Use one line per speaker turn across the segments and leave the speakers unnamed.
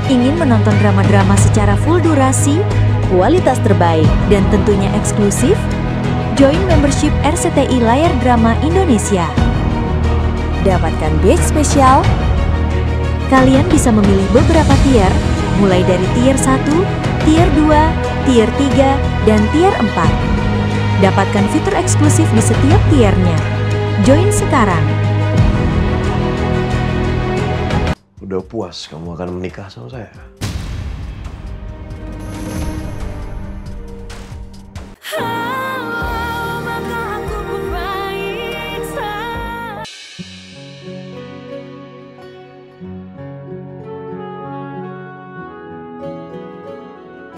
Ingin menonton drama-drama secara full durasi, kualitas terbaik, dan tentunya eksklusif? Join membership RCTI Layar Drama Indonesia. Dapatkan batch spesial. Kalian bisa memilih beberapa tier, mulai dari tier 1, tier 2, tier 3, dan tier 4. Dapatkan fitur eksklusif di setiap tiernya. Join sekarang.
Udah puas kamu akan menikah sama saya?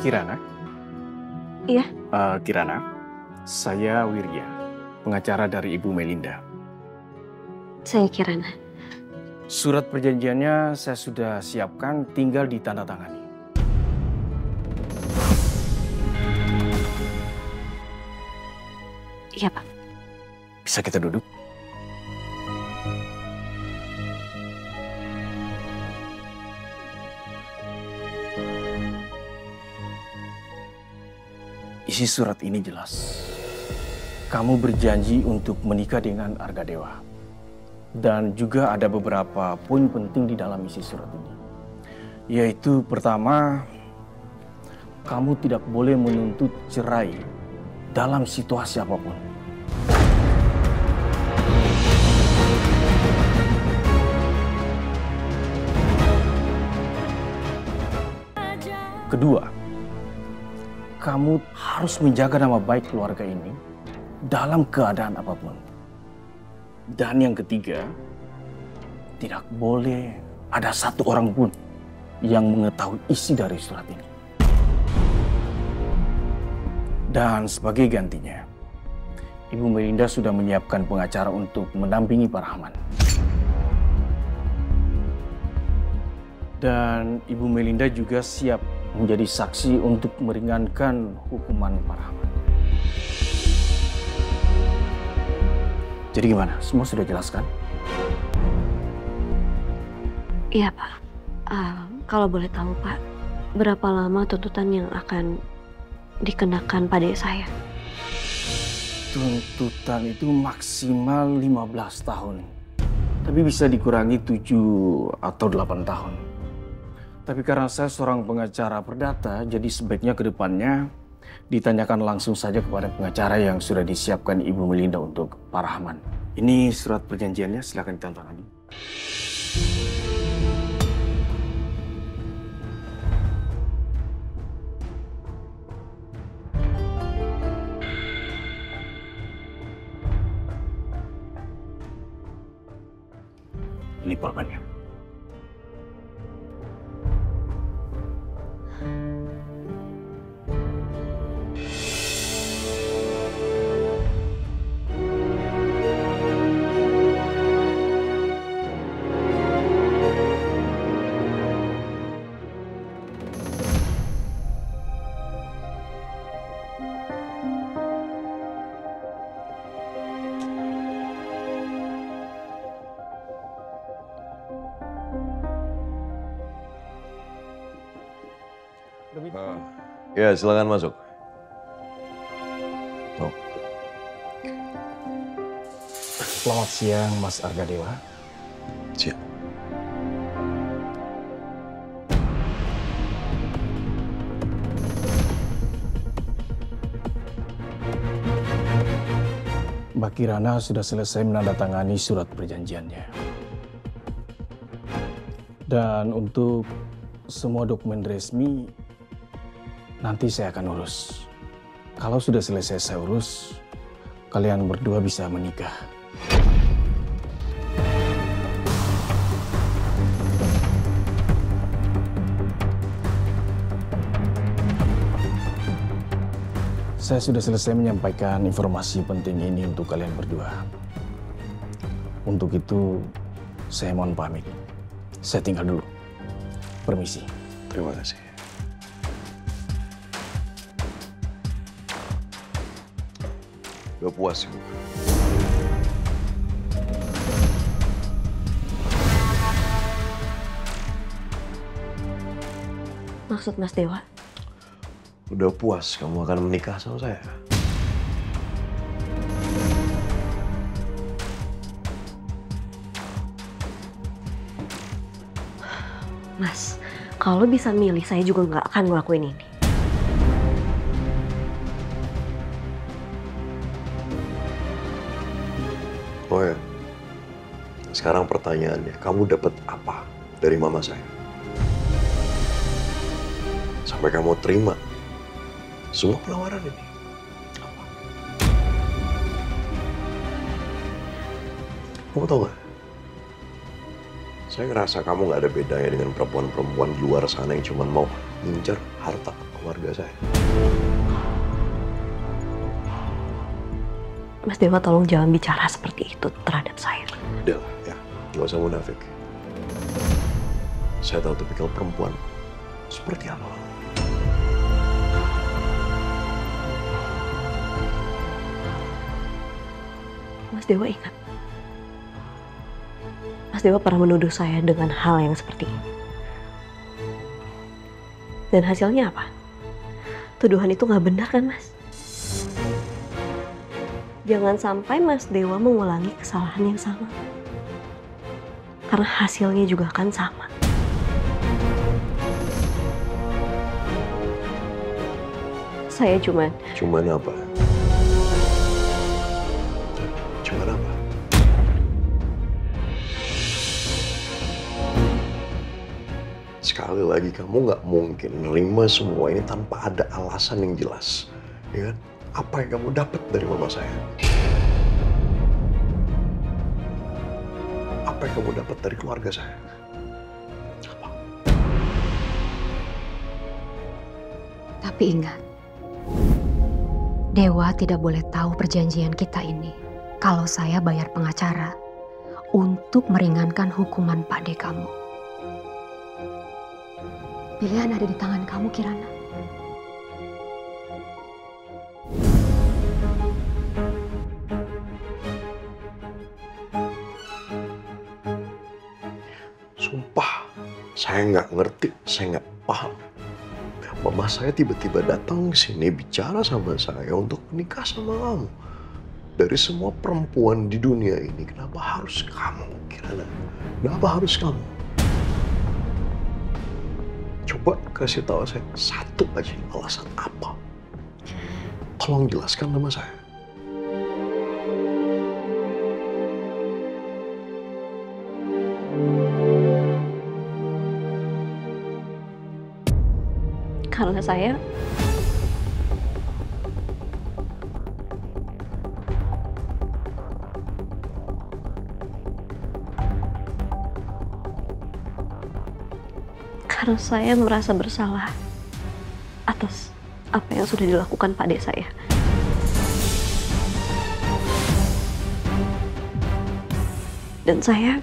Kirana?
Iya.
Kirana, saya Wirya, pengacara dari Ibu Melinda.
Saya Kirana.
Surat perjanjiannya saya sudah siapkan, tinggal ditandatangani.
Iya, Pak.
Bisa kita duduk? Isi surat ini jelas. Kamu berjanji untuk menikah dengan Argadewa. Dan juga ada beberapa poin penting di dalam isi surat ini. Yaitu pertama, kamu tidak boleh menuntut cerai dalam situasi apapun. Kedua, kamu harus menjaga nama baik keluarga ini dalam keadaan apapun. Dan yang ketiga, tidak boleh ada satu orang pun yang mengetahui isi dari surat ini. Dan sebagai gantinya, Ibu Melinda sudah menyiapkan pengacara untuk mendampingi Pak Rahman. Dan Ibu Melinda juga siap menjadi saksi untuk meringankan hukuman Pak Rahman. Jadi gimana? Semua sudah jelaskan?
Iya, Pak. Kalau boleh tahu, Pak, berapa lama tuntutan yang akan dikenakan pada saya?
Tuntutan itu maksimal 15 tahun. Tapi bisa dikurangi 7 atau 8 tahun. Tapi karena saya seorang pengacara perdata, jadi sebaiknya ke depannya ditanyakan langsung saja kepada pengacara yang sudah disiapkan Ibu Melinda untuk Pak Rahman. Ini surat perjanjiannya, silakan ditandatangani. Ini pulpennya.
Ya, silakan masuk. Tuh.
Selamat siang, Mas Argadewa.
Siap.
Mbak Kirana sudah selesai menandatangani surat perjanjiannya. Dan untuk semua dokumen resmi, nanti saya akan urus. Kalau sudah selesai saya urus, kalian berdua bisa menikah. Saya sudah selesai menyampaikan informasi penting ini untuk kalian berdua. Untuk itu, saya mohon pamit. Saya tinggal dulu. Permisi.
Terima kasih. Udah puas, Ibu?
Maksud Mas Dewa?
Udah puas kamu akan menikah sama saya?
Mas, kalau bisa milih saya juga nggak akan ngelakuin ini.
Oh ya, sekarang pertanyaannya, kamu dapat apa dari mama saya? Sampai kamu terima semua penawaran ini? Apa? Kamu tahu nggak? Saya ngerasa kamu nggak ada bedanya dengan perempuan-perempuan di luar sana yang cuma mau ngincer harta keluarga saya.
Mas Dewa tolong jangan bicara seperti itu terhadap saya.
Udah lah, ya. Nggak usah munafik. Saya tahu tipikal perempuan seperti apa.
Mas Dewa ingat. Mas Dewa pernah menuduh saya dengan hal yang seperti ini. Dan hasilnya apa? Tuduhan itu nggak benar kan, Mas? Jangan sampai Mas Dewa mengulangi kesalahan yang sama. Karena hasilnya juga akan sama. Saya cuman
apa? Cuman apa? Sekali lagi, kamu nggak mungkin nerima semua ini tanpa ada alasan yang jelas, ya kan? Apa yang kamu dapat dari mama saya? Apa yang kamu dapat dari keluarga saya? Apa?
Tapi ingat, Dewa tidak boleh tahu perjanjian kita ini kalau saya bayar pengacara untuk meringankan hukuman Pak De kamu. Pilihan ada di tangan kamu, Kirana.
Sumpah, saya nggak ngerti, saya nggak paham. Mama saya tiba-tiba datang ke sini bicara sama saya untuk menikah sama kamu. Dari semua perempuan di dunia ini, kenapa harus kamu, Kirana? Kenapa harus kamu? Coba kasih tahu saya satu aja alasan apa. Tolong jelaskan sama saya.
karena saya merasa bersalah atas apa yang sudah dilakukan Pak De saya. Dan saya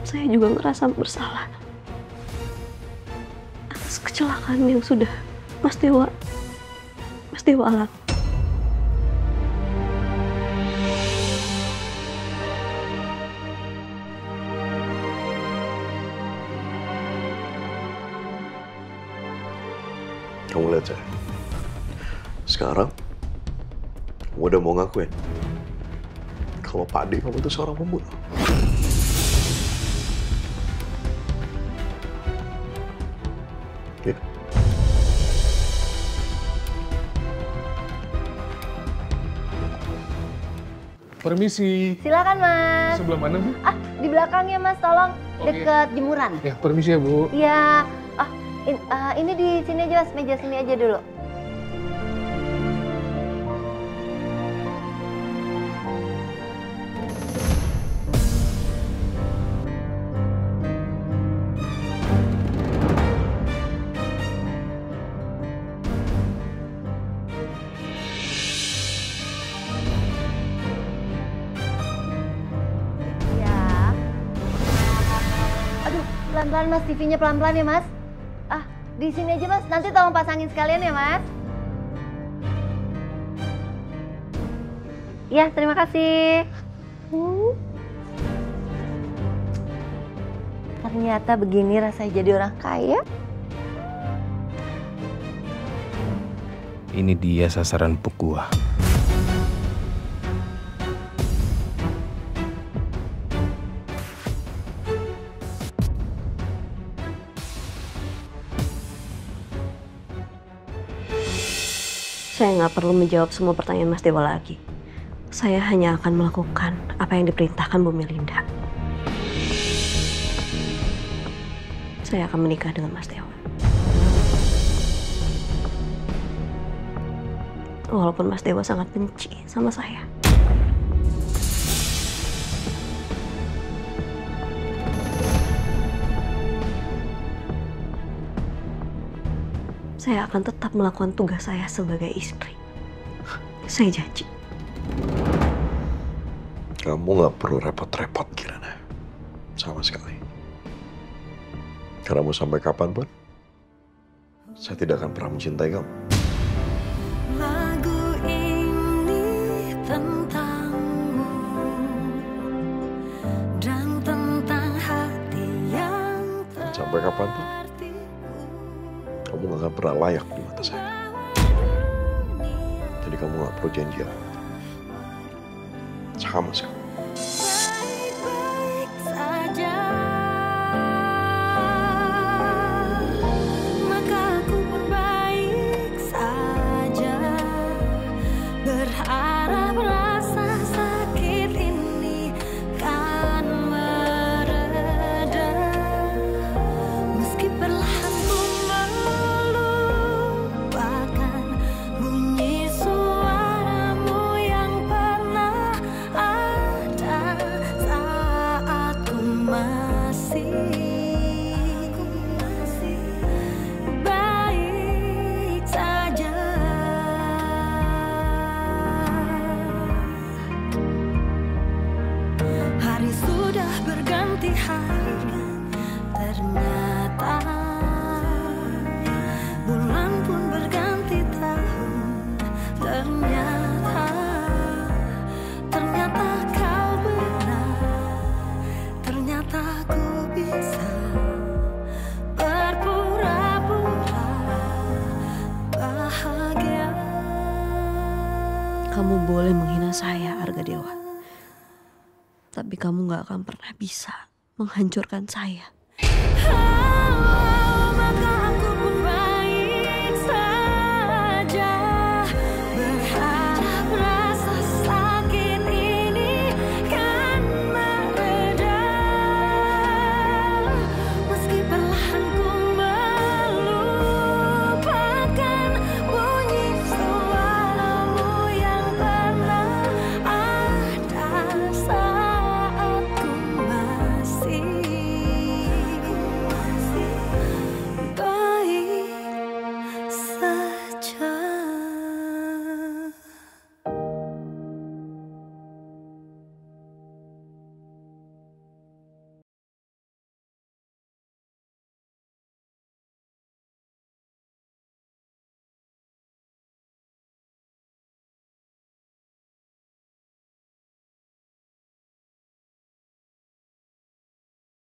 juga merasa bersalah atas kecelakaan yang sudah Mas Dewa alami.
Kamu lihat saya. Sekarang, kamu udah mau ngakuin kalau Pak De kamu itu seorang pembunuh. Ya.
Permisi.
Silakan, Mas.
Sebelah mana, Bu?
Di belakangnya, Mas, tolong.
Oke.
Deket jemuran.
Ya, permisi ya, Bu.
Iya. Ini di sini aja, Mas. Meja sini aja dulu. Ya. Aduh, pelan-pelan, Mas. TV-nya pelan-pelan ya, Mas. Di sini aja, Mas. Nanti tolong pasangin sekalian ya, Mas. Ya, terima kasih. Ternyata begini rasanya jadi orang kaya.
Ini dia sasaran empuk gua.
Saya nggak perlu menjawab semua pertanyaan Mas Dewa lagi. Saya hanya akan melakukan apa yang diperintahkan Bu Melinda. Saya akan menikah dengan Mas Dewa. Walaupun Mas Dewa sangat benci sama saya. Saya akan tetap melakukan tugas saya sebagai istri. Saya janji.
Kamu nggak perlu repot-repot, Kirana. Sama sekali. Karena mau sampai kapanpun, saya tidak akan pernah mencintai kamu.
Lagu ini tentangmu dan tentang hati yang
sampai kapanpun, kamu gak akan pernah layak di mata saya. Jadi kamu gak perlu janji apa. Sama sekali.
baik-baik saja. Maka aku pun baik saja. Berharap rasa sakit ini kan mereda. Meski perlahan ku melupakan bunyi suaramu yang pernah ada saat ku masih baik saja. Hari sudah berganti hari, ternyata bulan pun berganti tahun. Ternyata kau benar. Ternyata ku bisa berpura-pura bahagia.
Kamu boleh menghina saya, Arga Dewa. Tapi kamu gak akan pernah bisa menghancurkan saya.